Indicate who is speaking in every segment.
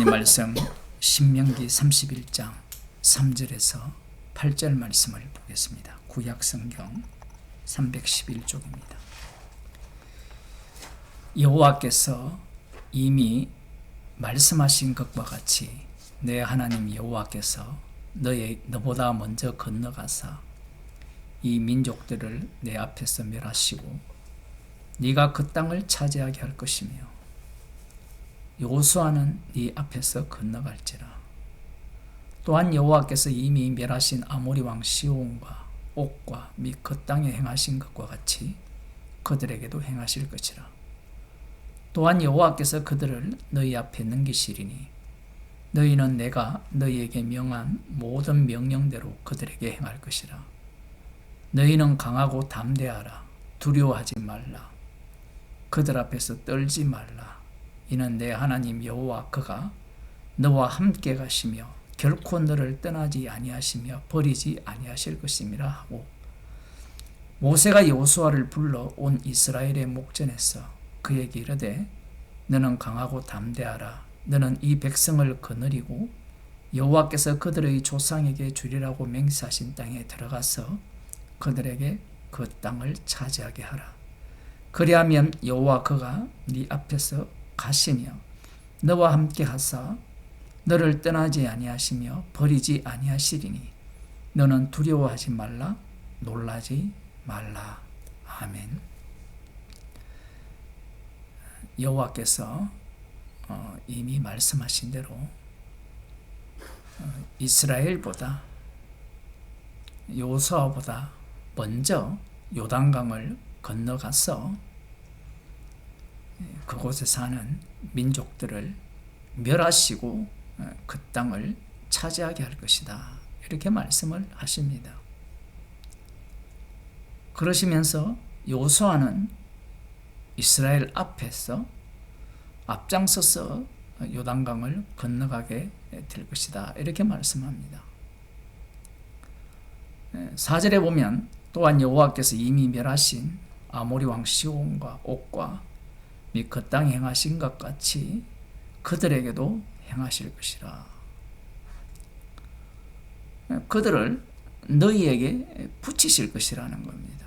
Speaker 1: 하나님 말씀 신명기 31장 3절에서 8절 말씀을 보겠습니다. 구약성경 311쪽입니다. 여호와께서 이미 말씀하신 것과 같이 내 하나님 여호와께서 너보다 먼저 건너가사 이 민족들을 내 앞에서 멸하시고 네가 그 땅을 차지하게 할 것이며 여호수아는 네 앞에서 건너갈지라. 또한 여호와께서 이미 멸하신 아모리 왕 시온과 옥과 및 그 땅에 행하신 것과 같이 그들에게도 행하실 것이라. 또한 여호와께서 그들을 너희 앞에 넘기시리니 너희는 내가 너희에게 명한 모든 명령대로 그들에게 행할 것이라. 너희는 강하고 담대하라. 두려워하지 말라. 그들 앞에서 떨지 말라. 이는 내 하나님 여호와 그가 너와 함께 가시며 결코 너를 떠나지 아니하시며 버리지 아니하실 것임이라 하고, 모세가 여호수아를 불러 온 이스라엘의 목전에서 그에게 이르되 너는 강하고 담대하라. 너는 이 백성을 거느리고 여호와께서 그들의 조상에게 주리라고 맹세하신 땅에 들어가서 그들에게 그 땅을 차지하게 하라. 그리하면 여호와 그가 네 앞에서 가시며 너와 함께 하사 너를 떠나지 아니하시며 버리지 아니하시리니 너는 두려워하지 말라. 놀라지 말라. 아멘. 여호와께서 이미 말씀하신 대로 이스라엘보다 여호수아보다 먼저 요단강을 건너가서 그곳에 사는 민족들을 멸하시고 그 땅을 차지하게 할 것이다. 이렇게 말씀을 하십니다. 그러시면서 여호수아는 이스라엘 앞에서 앞장서서 요단강을 건너가게 될 것이다. 이렇게 말씀합니다. 4절에 보면 또한 여호와께서 이미 멸하신 아모리 왕 시온과 옥과 및 그 땅에 행하신 것 같이 그들에게도 행하실 것이라. 그들을 너희에게 붙이실 것이라는 겁니다.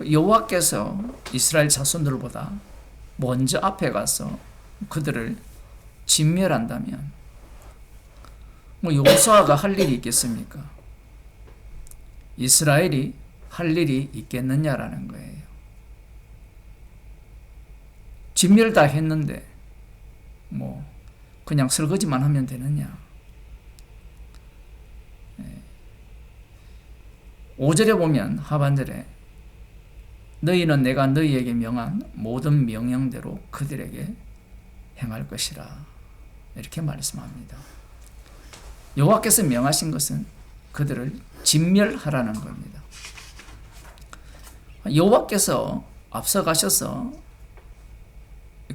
Speaker 1: 여호와께서 이스라엘 자손들보다 먼저 앞에 가서 그들을 진멸한다면 여호수아가 할 일이 있겠습니까? 이스라엘이 할 일이 있겠느냐라는 거예요. 진멸 다 했는데 그냥 설거지만 하면 되느냐? 5절에 보면 하반절에 너희는 내가 너희에게 명한 모든 명령대로 그들에게 행할 것이라. 이렇게 말씀합니다. 여호와께서 명하신 것은 그들을 진멸하라는 겁니다. 여호와께서 앞서 가셔서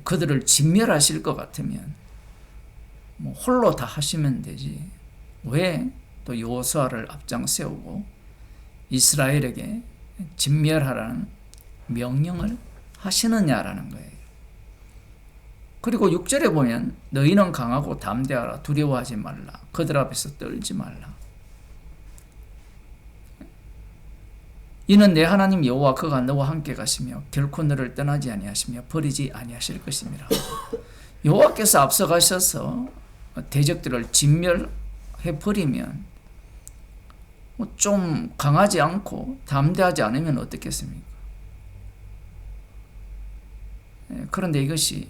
Speaker 1: 그들을 진멸하실 것 같으면 홀로 다 하시면 되지. 왜 또 여호수아를 앞장 세우고 이스라엘에게 진멸하라는 명령을 하시느냐라는 거예요. 그리고 6절에 보면 너희는 강하고 담대하라. 두려워하지 말라. 그들 앞에서 떨지 말라. 이는 내 하나님 여호와 그가 너와 함께 가시며 결코 너를 떠나지 아니하시며 버리지 아니하실 것임이라. 여호와께서 앞서 가셔서 대적들을 진멸해 버리면 좀 강하지 않고 담대하지 않으면 어떻겠습니까? 그런데 이것이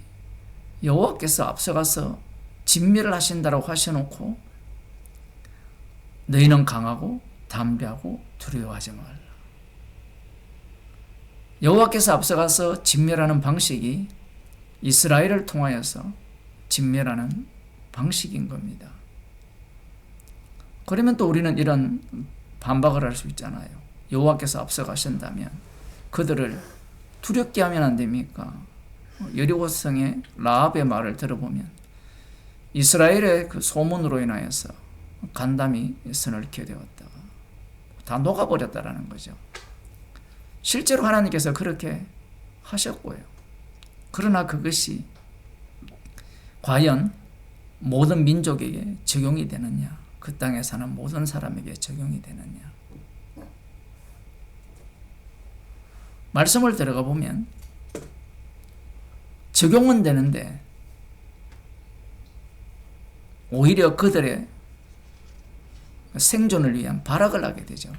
Speaker 1: 여호와께서 앞서가서 진멸을 하신다고 하셔놓고 너희는 강하고 담대하고 두려워하지 말라. 여호와께서 앞서가서 진멸하는 방식이 이스라엘을 통하여서 진멸하는 방식인 겁니다. 그러면 또 우리는 이런 반박을 할 수 있잖아요. 여호와께서 앞서가신다면 그들을 두렵게 하면 안 됩니까? 여리고성의 라합의 말을 들어보면 이스라엘의 그 소문으로 인하여서 간담이 서늘케 되었다가 다 녹아버렸다라는 거죠. 실제로 하나님께서 그렇게 하셨고요. 그러나 그것이 과연 모든 민족에게 적용이 되느냐? 그 땅에 사는 모든 사람에게 적용이 되느냐? 말씀을 들어가 보면 적용은 되는데 오히려 그들의 생존을 위한 발악을 하게 되죠.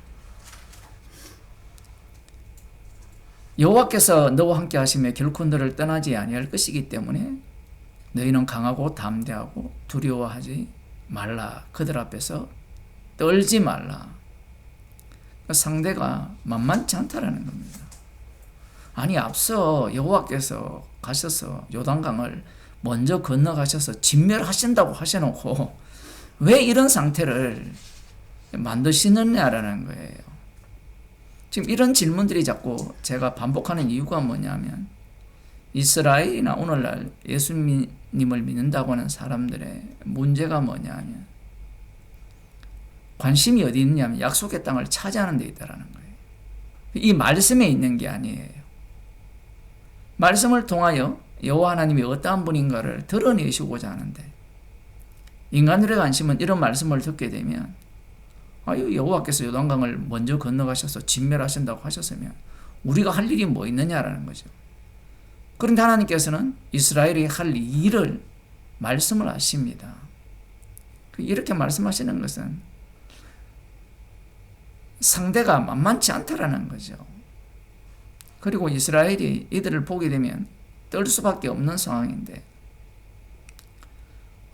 Speaker 1: 여호와께서 너와 함께 하시며 결코 너를 떠나지 아니할 것이기 때문에 너희는 강하고 담대하고 두려워하지 말라. 그들 앞에서 떨지 말라. 상대가 만만치 않다라는 겁니다. 아니 앞서 여호와께서 가셔서 요단강을 먼저 건너가셔서 진멸하신다고 하셔놓고 왜 이런 상태를 만드시느냐라는 거예요. 지금 이런 질문들이 자꾸 제가 반복하는 이유가 뭐냐면 이스라엘이나 오늘날 예수님을 믿는다고 하는 사람들의 문제가 뭐냐면 관심이 어디 있냐면 약속의 땅을 차지하는 데 있다라는 거예요. 이 말씀에 있는 게 아니에요. 말씀을 통하여 여호와 하나님이 어떠한 분인가를 드러내시고자 하는데 인간들의 관심은 이런 말씀을 듣게 되면 여호와께서 요단강을 먼저 건너가셔서 진멸하신다고 하셨으면 우리가 할 일이 뭐 있느냐라는 거죠. 그런데 하나님께서는 이스라엘이 할 일을 말씀을 하십니다. 이렇게 말씀하시는 것은 상대가 만만치 않다라는 거죠. 그리고 이스라엘이 이들을 보게 되면 떨 수밖에 없는 상황인데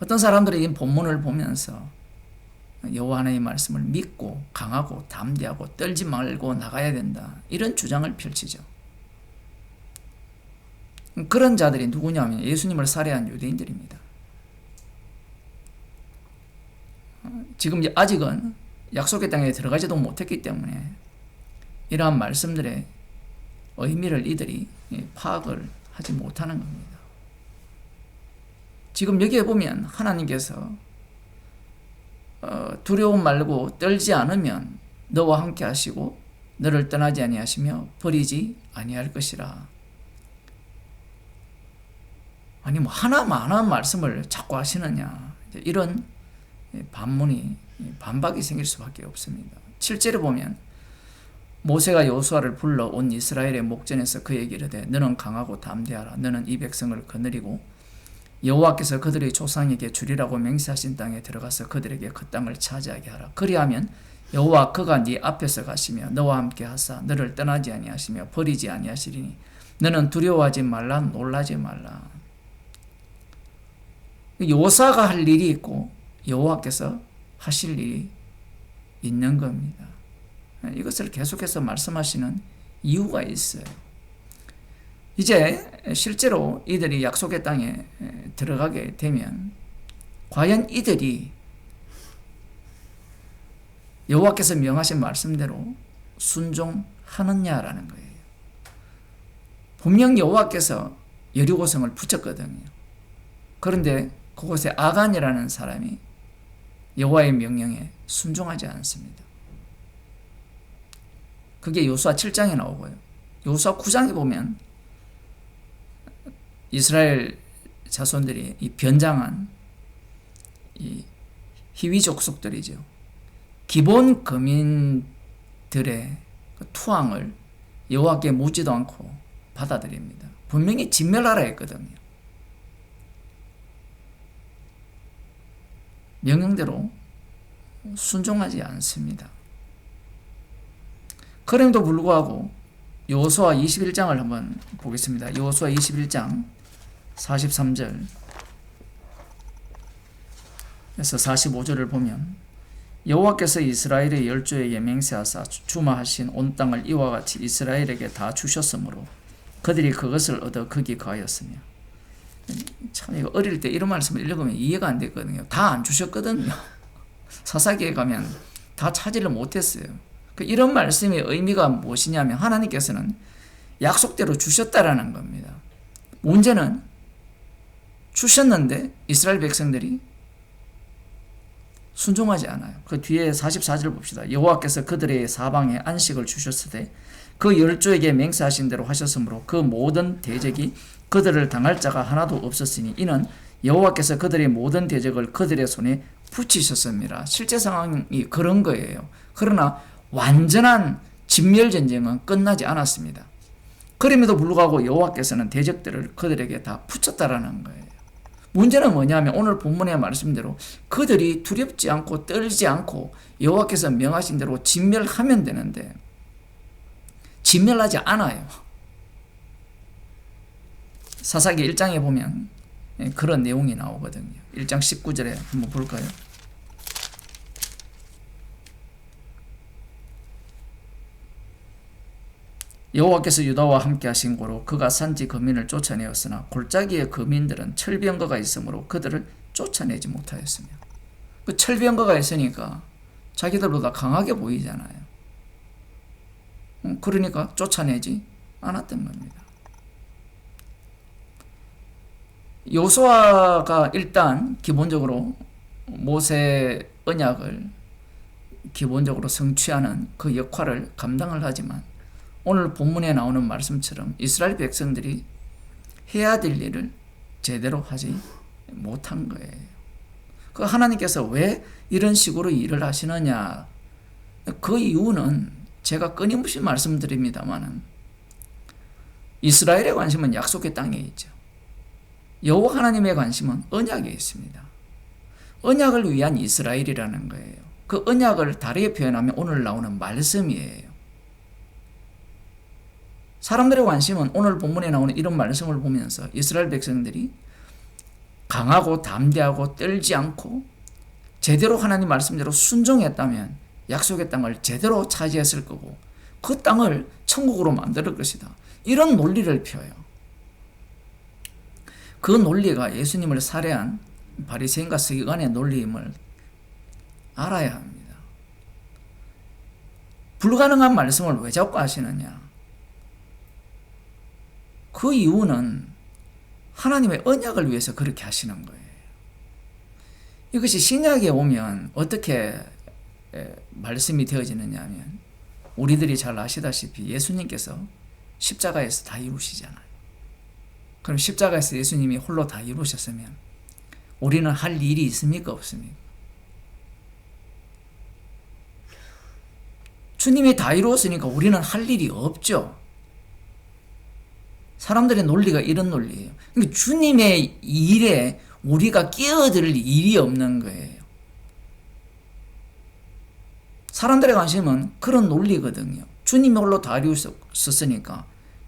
Speaker 1: 어떤 사람들이 이 본문을 보면서 여호와 하나님의 말씀을 믿고 강하고 담대하고 떨지 말고 나가야 된다 이런 주장을 펼치죠. 그런 자들이 누구냐면 예수님을 살해한 유대인들입니다. 지금 아직은 약속의 땅에 들어가지도 못했기 때문에 이러한 말씀들의 의미를 이들이 파악을 하지 못하는 겁니다. 지금 여기에 보면 하나님께서 두려움 말고 떨지 않으면 너와 함께 하시고 너를 떠나지 아니하시며 버리지 아니할 것이라. 아니 뭐 하나만한 말씀을 자꾸 하시느냐 이런 반박이 생길 수밖에 없습니다. 7절에 보면 모세가 여호수아를 불러 온 이스라엘의 목전에서 그에게 이르되 너는 강하고 담대하라. 너는 이 백성을 거느리고 여호와께서 그들의 조상에게 주리라고 맹세하신 땅에 들어가서 그들에게 그 땅을 차지하게 하라. 그리하면 여호와 그가 네 앞에서 가시며 너와 함께 하사 너를 떠나지 아니하시며 버리지 아니하시리니 너는 두려워하지 말라 놀라지 말라. 여호수아가 할 일이 있고 여호와께서 하실 일이 있는 겁니다. 이것을 계속해서 말씀하시는 이유가 있어요. 이제 실제로 이들이 약속의 땅에 들어가게 되면 과연 이들이 여호와께서 명하신 말씀대로 순종하느냐라는 거예요. 분명 여호와께서 여리고성을 붙였거든요. 그런데 그곳에 아간이라는 사람이 여호와의 명령에 순종하지 않습니다. 그게 여호수아 7장에 나오고요. 여호수아 9장에 보면 이스라엘 자손들이 이 변장한 이 희위 족속들이죠. 기본 거민들의 투항을 여호와께 묻지도 않고 받아들입니다. 분명히 진멸하라 했거든요. 명령대로 순종하지 않습니다. 그럼에도 불구하고 여호수아 21장을 한번 보겠습니다. 여호수아 21장 43절에서 45절을 보면 여호와께서 이스라엘의 열조에게 맹세하사 주마하신 온 땅을 이와 같이 이스라엘에게 다 주셨으므로 그들이 그것을 얻어 거기 거하였으며. 참 이거 어릴 때 이런 말씀을 읽으면 이해가 안 됐거든요. 다 안 주셨거든요. 사사기에 가면 다 차지를 못했어요. 이런 말씀의 의미가 무엇이냐면 하나님께서는 약속대로 주셨다라는 겁니다. 문제는 주셨는데 이스라엘 백성들이 순종하지 않아요. 그 뒤에 44절 봅시다. 여호와께서 그들의 사방에 안식을 주셨을 때 그 열조에게 맹세하신 대로 하셨으므로 그 모든 대적이 그들을 당할 자가 하나도 없었으니 이는 여호와께서 그들의 모든 대적을 그들의 손에 붙이셨습니다. 실제 상황이 그런 거예요. 그러나 완전한 진멸전쟁은 끝나지 않았습니다. 그럼에도 불구하고 여호와께서는 대적들을 그들에게 다 붙였다라는 거예요. 문제는 뭐냐면 오늘 본문의 말씀대로 그들이 두렵지 않고 떨지 않고 여호와께서 명하신 대로 진멸하면 되는데 진멸하지 않아요. 사사기 1장에 보면 그런 내용이 나오거든요. 1장 19절에 한번 볼까요? 여호와께서 유다와 함께 하신 고로 그가 산지 거민을 쫓아내었으나 골짜기의 거민들은 철병거가 있으므로 그들을 쫓아내지 못하였으며 그 철병거가 있으니까 자기들보다 강하게 보이잖아요. 그러니까 쫓아내지 않았던 겁니다. 여호수아가 일단 기본적으로 모세 언약을 기본적으로 성취하는 그 역할을 감당을 하지만 오늘 본문에 나오는 말씀처럼 이스라엘 백성들이 해야 될 일을 제대로 하지 못한 거예요. 그 하나님께서 왜 이런 식으로 일을 하시느냐? 그 이유는 제가 끊임없이 말씀드립니다만은 이스라엘의 관심은 약속의 땅에 있죠. 여호와 하나님의 관심은 언약에 있습니다. 언약을 위한 이스라엘이라는 거예요. 그 언약을 다르게 표현하면 오늘 나오는 말씀이에요. 사람들의 관심은 오늘 본문에 나오는 이런 말씀을 보면서 이스라엘 백성들이 강하고 담대하고 떨지 않고 제대로 하나님 말씀대로 순종했다면 약속의 땅을 제대로 차지했을 거고 그 땅을 천국으로 만들 것이다. 이런 논리를 펴요. 그 논리가 예수님을 살해한 바리새인과 서기관의 논리임을 알아야 합니다. 불가능한 말씀을 왜 자꾸 하시느냐? 그 이유는 하나님의 언약을 위해서 그렇게 하시는 거예요. 이것이 신약에 오면 어떻게 말씀이 되어지느냐 하면 우리들이 잘 아시다시피 예수님께서 십자가에서 다 이루시잖아요. 그럼 십자가에서 예수님이 홀로 다 이루셨으면 우리는 할 일이 있습니까? 없습니까? 주님이 다 이루었으니까 우리는 할 일이 없죠. 사람들의 논리가 이런 논리예요. 그러니까 주님의 일에 우리가 끼어들 일이 없는 거예요. 사람들의 관심은 그런 논리거든요. 주님이 홀로 다 이루셨으니까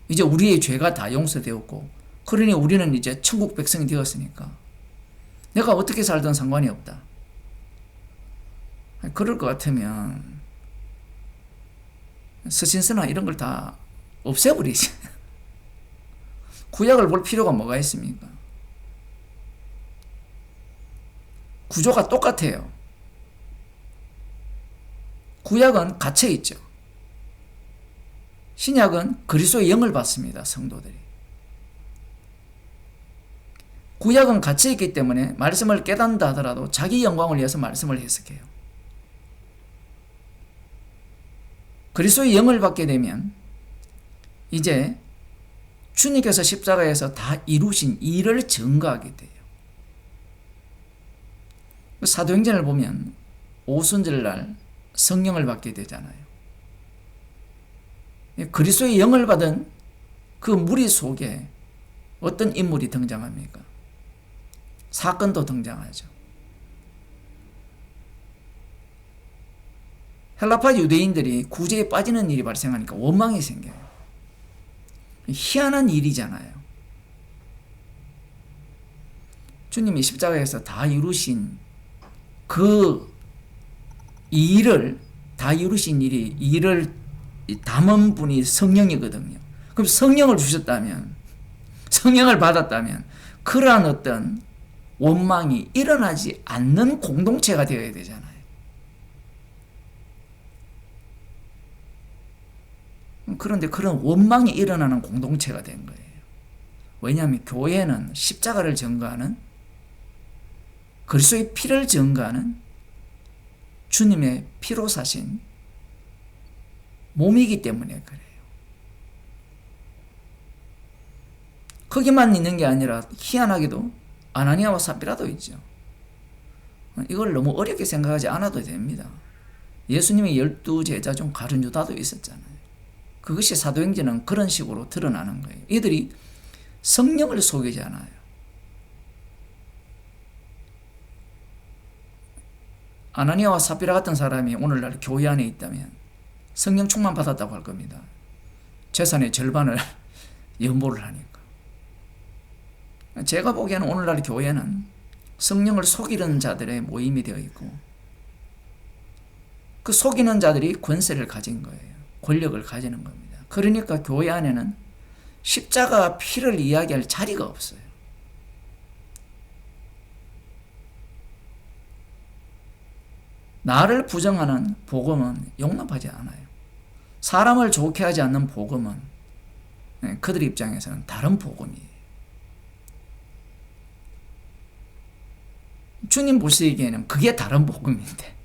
Speaker 1: 이제 우리의 죄가 다 용서되었고 그러니 우리는 이제 천국 백성이 되었으니까 내가 어떻게 살든 상관이 없다. 그럴 것 같으면 서신서나 이런 걸 다 없애버리지. 구약을 볼 필요가 뭐가 있습니까? 구조가 똑같아요. 구약은 갇혀 있죠. 신약은 그리스도의 영을 받습니다. 성도들이. 구약은 갇혀 있기 때문에 말씀을 깨닫는다 하더라도 자기 영광을 위해서 말씀을 해석해요. 그리스도의 영을 받게 되면 이제 주님께서 십자가에서 다 이루신 일을 증거하게 돼요. 사도행전을 보면 오순절날 성령을 받게 되잖아요. 그리스도의 영을 받은 그 무리 속에 어떤 인물이 등장합니까? 사건도 등장하죠. 헬라파 유대인들이 구제에 빠지는 일이 발생하니까 원망이 생겨요. 희한한 일이잖아요. 주님이 십자가에서 다 이루신 그 일을 다 이루신 일을 담은 분이 성령이거든요. 그럼 성령을 주셨다면, 성령을 받았다면 그러한 어떤 원망이 일어나지 않는 공동체가 되어야 되잖아요. 그런데 그런 원망이 일어나는 공동체가 된 거예요. 왜냐하면 교회는 십자가를 증거하는 그리스도의 피를 증거하는 주님의 피로 사신 몸이기 때문에 그래요. 거기만 있는 게 아니라 희한하게도 아나니아와 삽비라도 있죠. 이걸 너무 어렵게 생각하지 않아도 됩니다. 예수님의 12제자 중 가룟 유다도 있었잖아요. 그것이 사도행전은 그런 식으로 드러나는 거예요. 이들이 성령을 속이잖아요. 아나니아와 삽비라 같은 사람이 오늘날 교회 안에 있다면 성령 충만 받았다고 할 겁니다. 재산의 절반을 연보를 하니까. 제가 보기에는 오늘날 교회는 성령을 속이는 자들의 모임이 되어 있고 그 속이는 자들이 권세를 가진 거예요. 권력을 가지는 겁니다. 그러니까 교회 안에는 십자가 피를 이야기할 자리가 없어요. 나를 부정하는 복음은 용납하지 않아요. 사람을 좋게 하지 않는 복음은 그들 입장에서는 다른 복음이에요. 주님 보시기에는 그게 다른 복음인데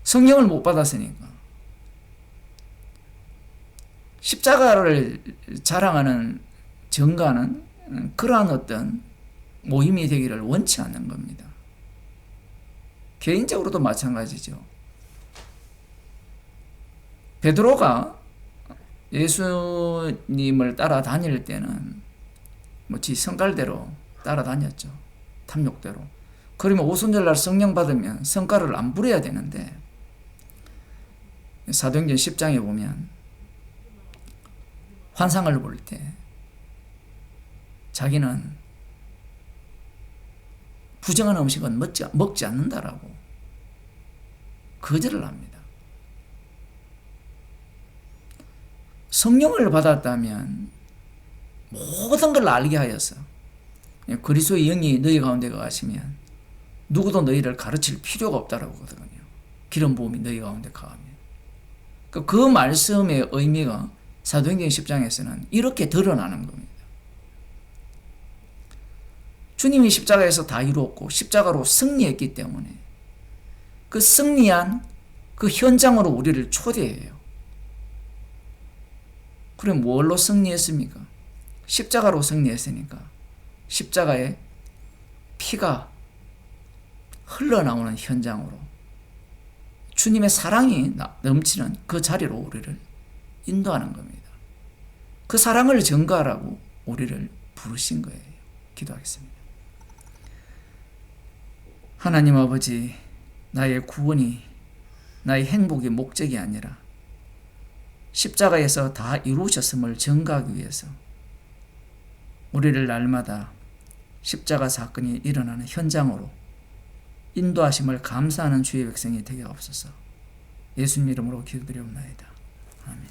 Speaker 1: 성령을 못 받았으니까 십자가를 자랑하는 증가는 그러한 어떤 모임이 되기를 원치 않는 겁니다. 개인적으로도 마찬가지죠. 베드로가 예수님을 따라다닐 때는 지 성깔대로 따라다녔죠. 탐욕대로. 그러면 오순절날 성령 받으면 성가를 안 부려야 되는데 사도행전 10장에 보면 환상을 볼 때 자기는 부정한 음식은 먹지 않는다라고 거절을 합니다. 성령을 받았다면 모든 걸 알게 하여서 그리스도의 영이 너희 가운데 가시면 누구도 너희를 가르칠 필요가 없다라고 하거든요. 기름 부음이 너희 가운데 가하면. 그 말씀의 의미가 사도행전 10장에서는 이렇게 드러나는 겁니다. 주님이 십자가에서 다 이루었고 십자가로 승리했기 때문에 그 승리한 그 현장으로 우리를 초대해요. 그럼 뭘로 승리했습니까? 십자가로 승리했으니까 십자가에 피가 흘러나오는 현장으로 주님의 사랑이 넘치는 그 자리로 우리를 인도하는 겁니다. 그 사랑을 전가하라고 우리를 부르신 거예요. 기도하겠습니다. 하나님 아버지, 나의 구원이 나의 행복의 목적이 아니라 십자가에서 다 이루셨음을 전가하기 위해서 우리를 날마다 십자가 사건이 일어나는 현장으로 인도하심을 감사하는 주의 백성이 되게 없어서 예수님 이름으로 기도드리옵나이다. 아멘.